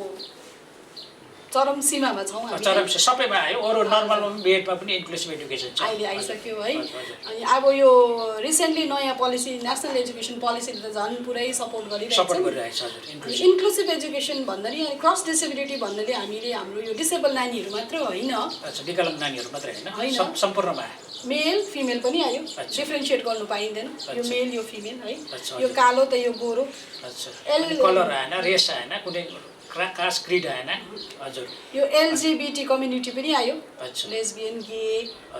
चरम सीमामा छौँ हामी। चरम सबैमा आयो अरू नर्मलमा पनि बिएडमा पनि इन्क्लुसिभ एजुकेसन छ अहिले आइसक्यो है। अनि अब यो रिसेन्टली नयाँ पोलिसी नेसनल एजुकेसन पोलिसीले त झन् पुरै सपोर्ट गरिरहेको छ। इन्क्लुसिभ एजुकेसन भन्दा नि क्रस डिसेबिलिटी भन्नाले हामीले हाम्रो यो डिसेबल नानीहरू मात्र होइन विकलाङ्ग नानीहरू मात्रै होइन सम्पूर्णमा मेल फिमेल पनि आयो डिफ्रेन्सिएट गर्नु पाइँदैन यो मेल यो फिमेल है यो कालो त यो गोरो कलर आएन रेस आएन कुनै कास्ट क्रिड आएन। हजुर यो एलजीबीटी कम्युनिटी पनि आयो लेस्बियन गे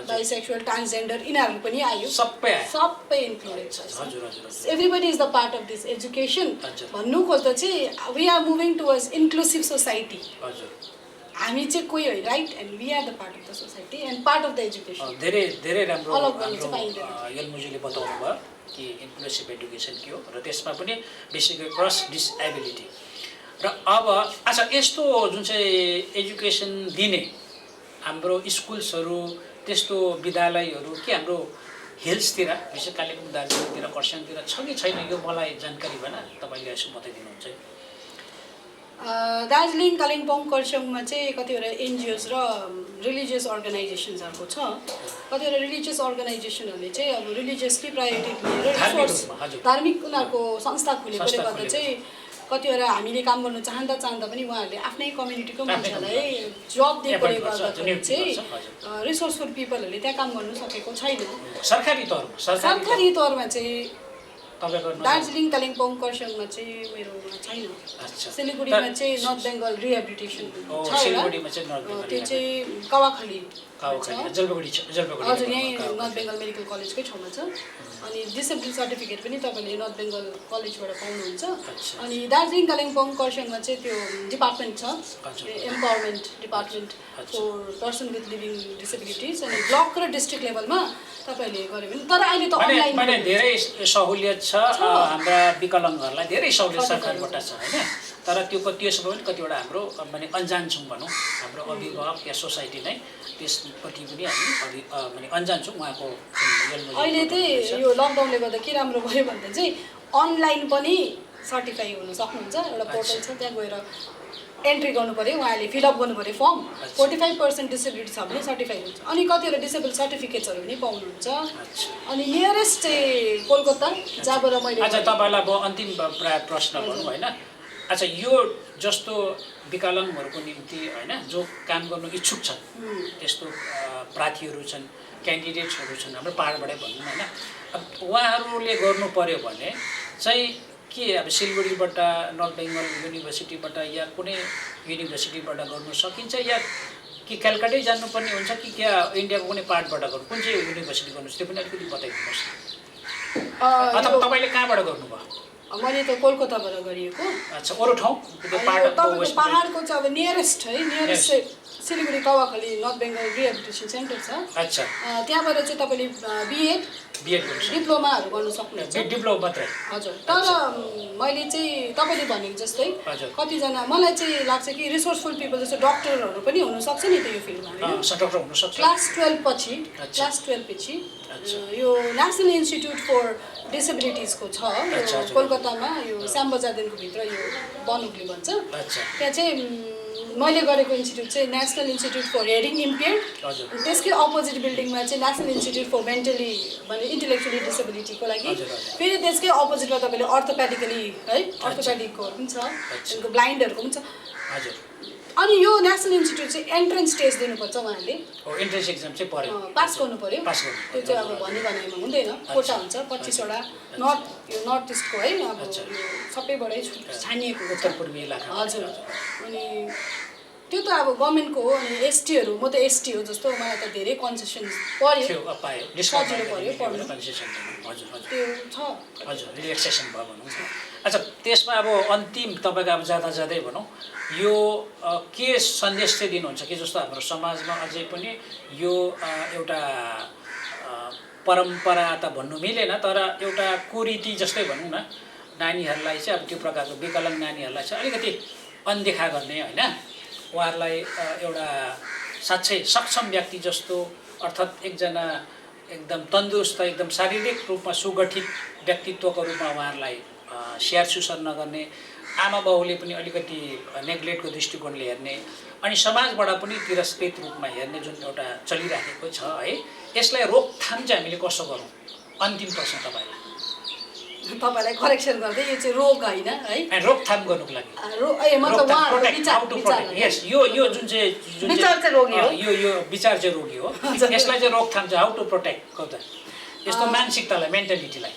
बाइसेक्सुअल ट्रान्सजेन्डर यिनीहरू पनि आयो सबै इन्क्लुडेड छ। हजुर हजुर everybody is the part of this education भन्नु खोज्दा चाहिँ we are moving towards inclusive society. हजुर हामी चाहिँ कोही होइन right and we are the part of the society and part of the education. धेरै राम्रो पाइँदैन यलमुजीले बताउनु भयो कि इन्क्लुसिभ एडुकेसन के हो र त्यसमा पनि बेसिकली क्रस डिसेबिलिटी र अब अच्छा यस्तो जुन चाहिँ एजुकेसन दिने हाम्रो स्कुल्सहरू त्यस्तो विद्यालयहरू के हाम्रो हिल्सतिर विशेष कालेबुङ दार्जिलिङतिर खरसाङतिर छ कि छैन यो मलाई जानकारी भएन तपाईँले यसो बताइदिनुहुन्छ। दार्जिलिङ कालिम्पोङ खरसाङमा चाहिँ कतिवटा एनजिओस र रिलिजियस अर्गनाइजेसन्सहरूको छ। कतिवटा रिलिजियस अर्गनाइजेसनहरूले चाहिँ अब रिलिजियसली प्रायोरिटी दिएर रिसोर्स धार्मिक उनीहरूको संस्था खोलेकोले गर्दा चाहिँ कतिवटा हामीले काम गर्न चाहँदा पनि उहाँहरूले आफ्नै कम्युनिटीको मान्छेलाई जब दिएकोले गर्दाखेरि चाहिँ रिसोर्सफुल पिपलहरूले त्यहाँ काम गर्नु सकेको छैन। सरकारी तौरमा चाहिँ दार्जिलिङ कालिम्पोङ खरसाङमा चाहिँ मेरो छैन। सिलगढीमा चाहिँ नर्थ बेङ्गल रिहेबिलिटेसन छ त्यो चाहिँ कवाखली हजुर यहीँ नर्थ बेङ्गल मेडिकल कलेजकै छेउमा छ। अनि डिसेबिलिटी सर्टिफिकेट पनि तपाईँले नर्थ बेङ्गल कलेजबाट पाउनुहुन्छ। अनि दार्जिलिङ कालिम्पोङ खरसाङमा चाहिँ त्यो डिपार्टमेन्ट छ empowerment department for person with living disabilities अनि ब्लक र डिस्ट्रिक्ट लेभलमा तपाईँहरूले गऱ्यो भने तर अहिले त अनलाइन धेरै सहुलियत छ हाम्रा विकलाङ्गहरूलाई धेरै सहुलियत सरकारबाट छ होइन तर त्यो त्यसमा पनि कतिवटा हाम्रो माने अन्जान छौँ भनौँ हाम्रो अभिभावक या सोसाइटी नै त्यसपट्टि पनि हामी माने अन्जान छौँ। उहाँको अहिले चाहिँ यो लकडाउनले गर्दा के राम्रो भयो भन्दा चाहिँ अनलाइन पनि सर्टिफाई हुन सक्नुहुन्छ। एउटा पोर्टल छ त्यहाँ गएर एन्ट्री गर्नु पऱ्यो उहाँले फिलअप गर्नु पऱ्यो फर्म 45% डिसेबिलिटी छ भने सर्टिफाई हुन्छ। अनि कतिवटा डिसेबल सर्टिफिकेट्सहरू पनि पाउनुहुन्छ। अनि नियरेस्ट चाहिँ कोलकाता जहाँबाट मैले अच्छा तपाईँलाई अब अन्तिम प्राय प्रश्न भनौँ होइन अच्छा यो जस्तो विकलाङ्गहरूको निम्ति होइन जो काम गर्नु इच्छुक छन् त्यस्तो प्रार्थीहरू छन् क्यान्डिडेट्सहरू छन् हाम्रो पाहाडबाटै भनौँ होइन अब उहाँहरूले गर्नु पर्यो भने चाहिँ के अब सिलगढीबाट नर्थ बेङ्गल युनिभर्सिटीबाट या कुनै युनिभर्सिटीबाट गर्नु सकिन्छ या कि कलकत्तै जानुपर्ने हुन्छ कि क्या इन्डियाको कुनै पार्टबाट गर्नु कुन चाहिँ युनिभर्सिटी गर्नु त्यो पनि अलिकति बताइदिनुहोस्। अथवा तपाईँले कहाँबाट गर्नुभयो? मैले त कोलकाताबाट गरिएको। अच्छा, अरू ठाउँ तपाईँको पहाडको चाहिँ अब नियरेस्ट है, nearest Siliguri Kawakhali north Bengal rehabilitation centre छ। अच्छा, त्यहाँबाट चाहिँ तपाईँले बिएड डिप्लोमाहरू गर्नु सक्नुहुन्छ। डिप्लोमा मात्रै? हजुर। तर मैले चाहिँ तपाईँले भनेको जस्तै कतिजना मलाई चाहिँ लाग्छ कि रिसोर्सफुल पिपल जस्तो डक्टरहरू पनि हुनसक्छ नि त यो फिल्डमा। डक्टर हुनसक्छ। क्लास 12 पछि यो नेसनल इन्स्टिट्युट फर डिसेबिलिटिजको छ कोलकातामा, यो श्यामबजारदेखिको भित्र, यो बनुकले भन्छ। त्यहाँ चाहिँ मैले गरेको इन्स्टिट्युट चाहिँ national institute for hearing impaired, त्यसकै अपोजिट बिल्डिङमा चाहिँ नेसनल इन्स्टिट्युट फर मेन्टली भने इन्टेलेक्चुअली डिसेबिलिटीको लागि, फेरि त्यसकै अपोजिटमा तपाईँले अर्थोपेडिकली है, अर्थोपेडिकहरू पनि छ, त्यसको ब्लाइन्डहरूको पनि छ। अनि यो नेसनल इन्स्टिट्युट चाहिँ एन्ट्रेन्स टेस्ट दिनुपर्छ उहाँहरूले। एन्ट्रेन्स एक्जाम चाहिँ पर्यो, पास गर्नु पर्यो। त्यो चाहिँ अब भनाइमा हुँदैन, कोटा हुन्छ 25वटा नर्थ इस्टको है, अब सबैबाटै छानिएको उत्तर पूर्वी इलाका। हजुर। अनि त्यो त अब गभर्मेन्टको हो। अनि एसटीहरू, म त एसटी हो जस्तो, मलाई त धेरै कन्सेसन पर्यो, सजिलो पर्यो पढ्नु। त्यो छ। हजुर, रिल्याक्सेसन भयो भनौँ। अच्छा, त्यसमा अब अन्तिम तपाईँको अब जाँदा जाँदै भनौँ, यो के सन्देश चाहिँ दिनुहुन्छ कि जस्तो हाम्रो समाजमा अझै पनि यो एउटा परम्परा त भन्नु मिलेन, तर एउटा कुरीति जस्तै भनौँ न, नानीहरूलाई चाहिँ अब त्यो प्रकारको विकलाङ्ग नानीहरूलाई चाहिँ अलिकति अनदेखा गर्ने होइन, उहाँहरूलाई एउटा साँच्चै सक्षम व्यक्ति जस्तो, अर्थात् एकजना एकदम तन्दुरुस्त, एकदम शारीरिक रूपमा सुगठित व्यक्तित्वको रूपमा उहाँहरूलाई स्याहार सुसार नगर्ने, आमा बाउले पनि अलिकति नेग्लेक्टको दृष्टिकोणले हेर्ने, अनि समाजबाट पनि तिरस्कृत रूपमा हेर्ने जुन एउटा चलिराखेको छ है, यसलाई रोकथाम चाहिँ हामीले कसो गरौँ? अन्तिम प्रश्न तपाईँलाई करेक्सन गर्दै, यो चाहिँ रोग होइन है, रोकथाम गर्नुको लागि यो जुन चाहिँ यो विचार चाहिँ रोगी हो, यसलाई चाहिँ रोकथाम चाहिँ हाउ टु प्रोटेक्ट गर्दा यस्तो मानसिकतालाई, मेन्टालिटीलाई।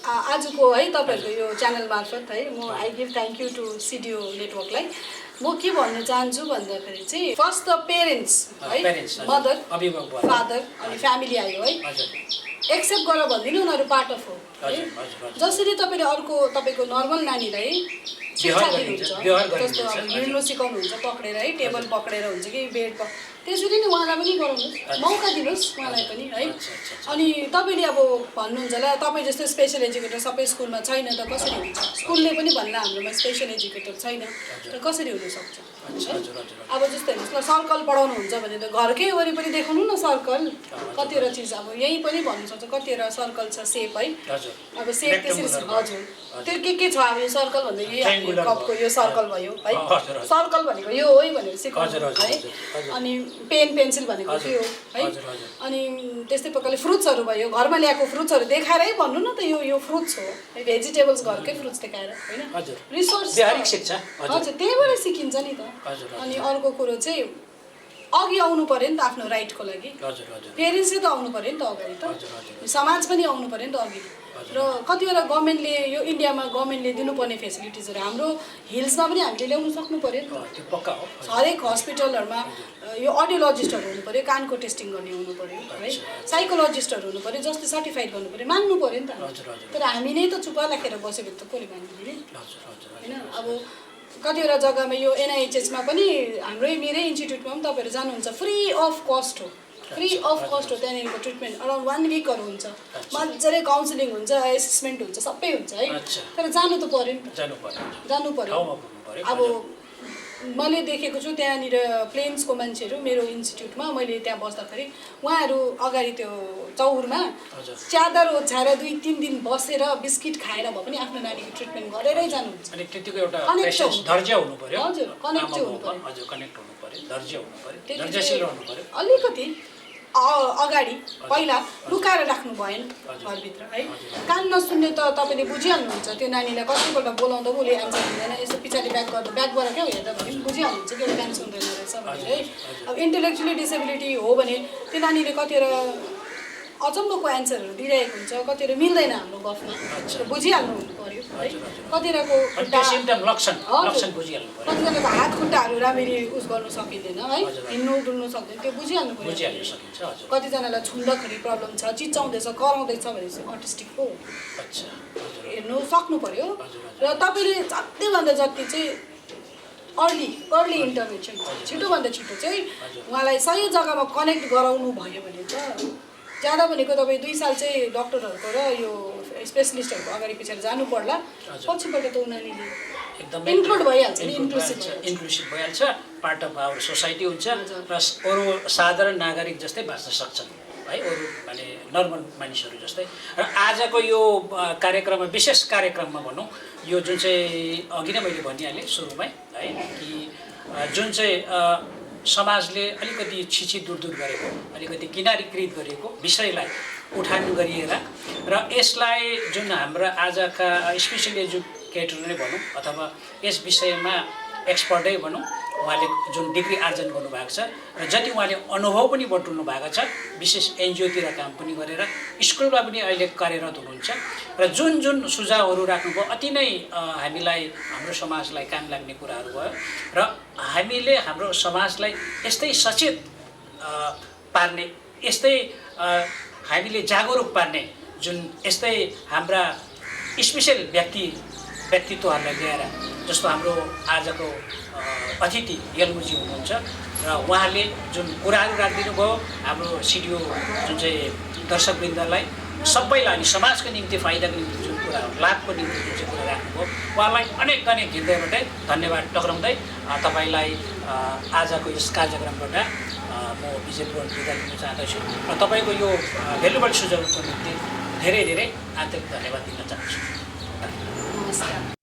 आजको है तपाईँहरूको यो च्यानल मार्फत है, म I give thank you to CDO नेटवर्कलाई। म के भन्न चाहन्छु भन्दाखेरि चाहिँ फर्स्ट द पेरेन्ट्स है, मदर, फादर अनि फ्यामिली आयो है, एक्सेप्ट गरेर भनिदिनु उनीहरू पार्ट अफ हो है। जसरी तपाईँले अर्को तपाईँको नर्मल नानीलाई शिक्षा दिनुहुन्छ, जस्तो अब हिँड्नु सिकाउनुहुन्छ पक्रेर है, टेबल पक्रेर हुन्छ कि बेड त्यसरी नै उहाँलाई पनि गराउनुहोस्, मौका दिनुहोस् उहाँलाई पनि है। अनि तपाईँले अब भन्नुहुन्छ होला तपाईँ जस्तो स्पेसल एजुकेटर सबै स्कुलमा छैन त कसरी हुन्छ, स्कुलले पनि भन्ला हाम्रोमा स्पेसल एजुकेटर छैन त कसरी हुनसक्छ है। अब जस्तो हेर्नुहोस् न, सर्कल पढाउनुहुन्छ भने त घरकै वरिपरि देखाउनु न सर्कल, कतिवटा चिज अब यहीँ पनि भन्नु सक्छ, कतिवटा सर्कल छ सेप है, अब सेप त्यसरी। हजुर, त्यो के छ अब यो सर्कल भन्दाखेरि कपको यो सर्कल भयो है, सर्कल भनेको यो हो है भनेर सिकाउनु है। अनि पेन पेन्सिल भनेको त्यो है। अनि त्यस्तै प्रकारले फ्रुट्सहरू भयो, घरमा ल्याएको फ्रुट्सहरू देखाएरै भन्नु न त यो फ्रुट्स हो, भेजिटेबल्स घरकै फ्रुट्स देखाएर होइन, रिसोर्स हजुर त्यहीबाट सिकिन्छ नि त। अनि अर्को कुरो चाहिँ अघि आउनु पर्यो नि त आफ्नो राइटको लागि, पेरेन्ट्सले त आउनु पर्यो नि त अगाडि, त समाज पनि आउनु पर्यो नि त अघि। र कतिवटा गभर्मेन्टले यो इन्डियामा गभर्मेन्टले दिनुपर्ने फेसिलिटिजहरू हाम्रो हिल्समा पनि हामीले ल्याउनु सक्नु पर्यो नि त। हरेक हस्पिटलहरूमा यो अडियोलोजिस्टहरू हुनु पर्यो, कानको टेस्टिङ गर्ने हुनु पर्यो है, साइकोलोजिस्टहरू हुनु पर्यो, जसले सर्टिफाइड गर्नु पर्यो, मान्नु पर्यो नि त। तर हामी नै त चुप्पा राखेर बसेको त कसले मान्दिने होइन। अब कतिवटा जग्गामा यो एनआइएचएसमा पनि मेरै इन्स्टिट्युटमा पनि तपाईँहरू जानुहुन्छ, फ्री अफ कस्ट हो, फ्री अफ कस्ट हो। त्यहाँनिरको ट्रिटमेन्ट अराउन्ड 1 विकहरू हुन्छ, मजाले काउन्सिलिङ हुन्छ, एसेसमेन्ट हुन्छ, सबै हुन्छ है। तर जानु त पऱ्यो नि त, जानु पऱ्यो। अब मैले देखेको छु त्यहाँनिर प्लेन्सको मान्छेहरू मेरो इन्स्टिट्युटमा, मैले त्यहाँ बस्दाखेरि उहाँहरू अगाडि त्यो चौरमा च्यादर ओछ्याएर 2-3 दिन बसेर बिस्किट खाएर भए पनि आफ्नो नानीको ट्रिटमेन्ट गरेरै जानुहुन्छ। हजुर, कनेक्ट हुनु पर्यो अलिकति अगाडि पहिला लुकाएर राख्नु भएन घरभित्र है। कान नसुन्ने त तपाईँले बुझिहाल्नुहुन्छ, त्यो नानीलाई कतिपल्ट बोलाउँदा उसले एन्सर दिँदैन, यसो पछाडि ब्याकबाट क्या हेर्दा भने पनि बुझिहाल्नुहुन्छ कि एउटा कान सुन्दैन रहेछ भनेर है। अब इन्टेलेक्चुअली डिसेबिलिटी हो भने त्यो नानीले कतिवटा अचम्मको एन्सरहरू दिइरहेको हुन्छ, कतिवटा मिल्दैन हाम्रो गफमा, बुझिहाल्नु पर्यो है। कतिजनाको त्यो सिम्टम लक्षण बुझिहाल्नु पर्यो। कतिजनाको हात खुट्टाहरू राम्ररी उस गर्नु सकिँदैन है, हिँड्नु डुल्नु सक्दैन, त्यो बुझिहाल्नु पर्यो। बुझिहाल्नु सकिन्छ हजुर। कतिजनालाई छुँदाखेरि प्रब्लम छ, चिच्याउँदैछ, कराउँदैछ भने चाहिँ अटिस्टिक हो, अच्छा हेर्नु सक्नु पर्यो। र तपाईँले जतिभन्दा जति चाहिँ अर्ली इन्टरभेन्सन छिटोभन्दा छिटो चाहिँ उहाँलाई सही जग्गामा कनेक्ट गराउनु भयो भने त ज्यादा भनेको तपाईँ 2 साल चाहिँ डक्टरहरूको र यो स्पेसलिस्टहरूको अगाडि पछाडि जानु पर्ला, पछिबाट त उनीहरूले एकदमै इन्क्लुड भइहाल्छ नि, इन्क्लुसिभ भइहाल्छ, पार्ट अफ आवर सोसाइटी हुन्छ र अरू साधारण नागरिक जस्तै बाँच्न सक्छन् है, अरू भने नर्मल मानिसहरू जस्तै। र आजको यो कार्यक्रममा विशेष कार्यक्रममा भनौँ, यो जुन चाहिँ अघि नै मैले भनिहालेँ सुरुमै है कि जुन चाहिँ समाजले अलिकति छिछि दूर गरेको, अलिकति किनारीकृत गरेको विषयलाई उठान गरिएर र यसलाई जुन हाम्रा आजका स्पेसली एजुकेटर नै भनौँ अथवा यस विषयमा एक्सपर्टै भनौँ, उहाँले जुन डिग्री आर्जन गर्नुभएको छ र जति उहाँले अनुभव पनि बटुल्नु भएको छ, विशेष एनजिओतिर काम पनि गरेर स्कुलमा पनि अहिले कार्यरत हुनुहुन्छ र जुन सुझावहरू राख्नुभयो अति नै हामीलाई हाम्रो समाजलाई काम लाग्ने कुराहरू भयो र हामीले हाम्रो समाजलाई यस्तै सचेत पार्ने, यस्तै हामीले जागरुक पार्ने जुन यस्तै हाम्रा स्पेसल व्यक्तित्वहरूलाई ल्याएर, जस्तो हाम्रो आजको अतिथि यल्मुजी हुनुहुन्छ र उहाँले जुन कुराहरू राखिदिनु भयो हाम्रो सिडिओ जुन चाहिँ दर्शकवृन्दलाई सबैलाई अनि समाजको निम्ति फाइदाको निम्ति जुन कुरा लाभको निम्ति जुन चाहिँ कुरा राख्नुभयो उहाँलाई अनेक हृदयबाटै धन्यवाद टक्राउँदै तपाईँलाई आजको यस कार्यक्रमबाट म विजय पुरन बिदा दिन चाहँदैछु र तपाईँको यो भेल्युबल सुझावको निम्ति धेरै आन्तरिक धन्यवाद दिन चाहन्छु। नमस्कार।